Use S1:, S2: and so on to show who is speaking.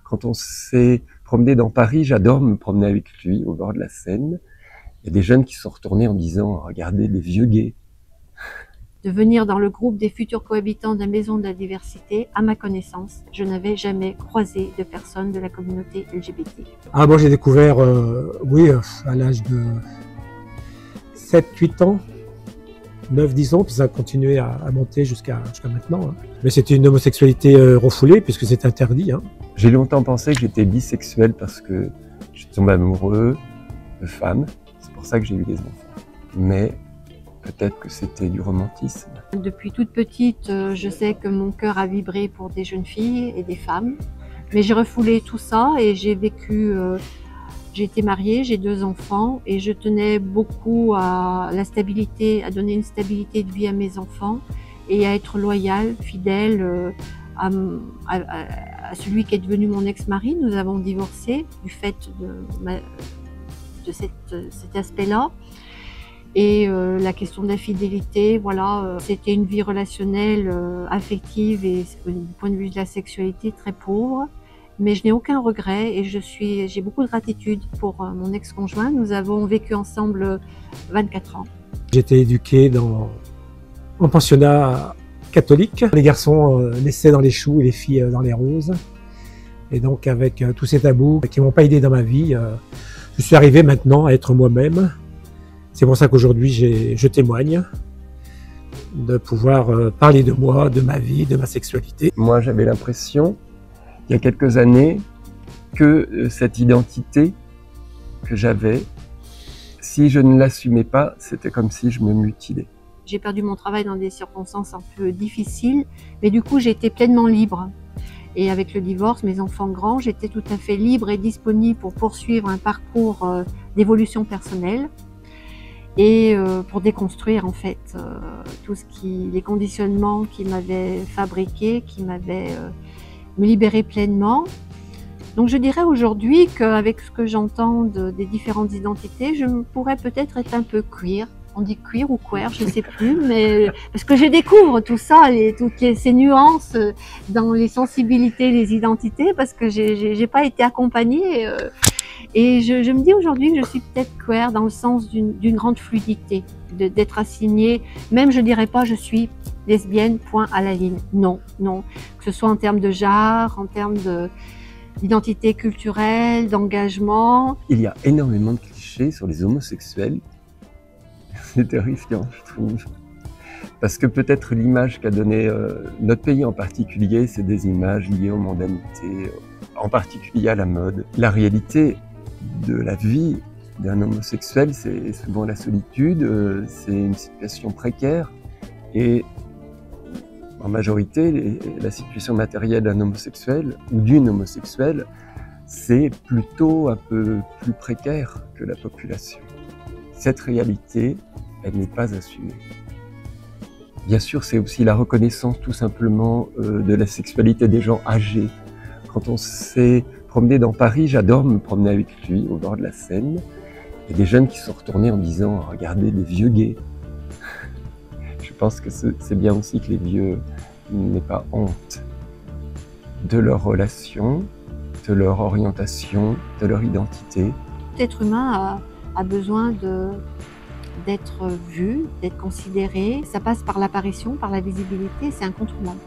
S1: Quand on s'est promené dans Paris, j'adore me promener avec lui au bord de la Seine. Il y a des jeunes qui sont retournés en disant « Regardez les vieux gays ».
S2: De venir dans le groupe des futurs cohabitants de la Maison de la Diversité, à ma connaissance, je n'avais jamais croisé de personnes de la communauté LGBT.
S3: Ah, moi j'ai découvert, à l'âge de 7-8 ans, 9-10 ans, puis ça a continué à monter jusqu'à maintenant. Hein. Mais c'était une homosexualité refoulée, puisque c'est interdit. Hein.
S1: J'ai longtemps pensé que j'étais bisexuel parce que je tombe amoureux de femmes. C'est pour ça que j'ai eu des enfants. Mais peut-être que c'était du romantisme.
S2: Depuis toute petite, je sais que mon cœur a vibré pour des jeunes filles et des femmes. Mais j'ai refoulé tout ça et j'ai vécu... j'ai été mariée, j'ai 2 enfants et je tenais beaucoup à la stabilité, à donner une stabilité de vie à mes enfants et à être loyale, fidèle à celui qui est devenu mon ex-mari. Nous avons divorcé du fait de cet aspect-là. Et la question de la fidélité, voilà, c'était une vie relationnelle, affective et du point de vue de la sexualité très pauvre. Mais je n'ai aucun regret et j'ai beaucoup de gratitude pour mon ex-conjoint. Nous avons vécu ensemble 24 ans.
S3: J'ai été éduqué en pensionnat catholique. Les garçons naissaient dans les choux et les filles dans les roses. Et donc avec tous ces tabous qui m'ont pas aidé dans ma vie, je suis arrivé maintenant à être moi-même. C'est pour ça qu'aujourd'hui je témoigne de pouvoir parler de moi, de ma vie, de ma sexualité.
S1: Moi j'avais l'impression il y a quelques années que cette identité que j'avais, si je ne l'assumais pas, c'était comme si je me mutilais.
S2: J'ai perdu mon travail dans des circonstances un peu difficiles, mais du coup j'ai été pleinement libre. Et avec le divorce, mes enfants grands, j'étais tout à fait libre et disponible pour poursuivre un parcours d'évolution personnelle et pour déconstruire en fait les conditionnements qui m'avaient fabriqué, qui m'avaient me libérer pleinement. Donc je dirais aujourd'hui qu'avec ce que j'entends des différentes identités, je pourrais peut-être être un peu queer. On dit queer ou queer, je ne sais plus, mais parce que je découvre tout ça, ces nuances dans les sensibilités, les identités, parce que j'ai pas été accompagnée. Et je me dis aujourd'hui que je suis peut-être queer dans le sens d'une grande fluidité, d'être assignée, même je dirais pas je suis lesbienne, point à la ligne. Non, non. Que ce soit en termes de genre, en termes d'identité culturelle, d'engagement.
S1: Il y a énormément de clichés sur les homosexuels. C'est terrifiant, je trouve. Parce que peut-être l'image qu'a donnée notre pays en particulier, c'est des images liées aux mondanités, en particulier à la mode. La réalité de la vie d'un homosexuel, c'est souvent la solitude, c'est une situation précaire. Et en majorité, la situation matérielle d'un homosexuel ou d'une homosexuelle, c'est plutôt un peu plus précaire que la population. Cette réalité, elle n'est pas assumée. Bien sûr, c'est aussi la reconnaissance tout simplement de la sexualité des gens âgés. Quand on s'est promené dans Paris, j'adore me promener avec lui au bord de la Seine. Il y a des jeunes qui sont retournés en disant « Regardez les vieux gays ». Je pense que c'est bien aussi que les vieux n'aient pas honte de leur relation, de leur orientation, de leur identité.
S2: L'être humain a besoin d'être vu, d'être considéré. Ça passe par l'apparition, par la visibilité, c'est incontournable.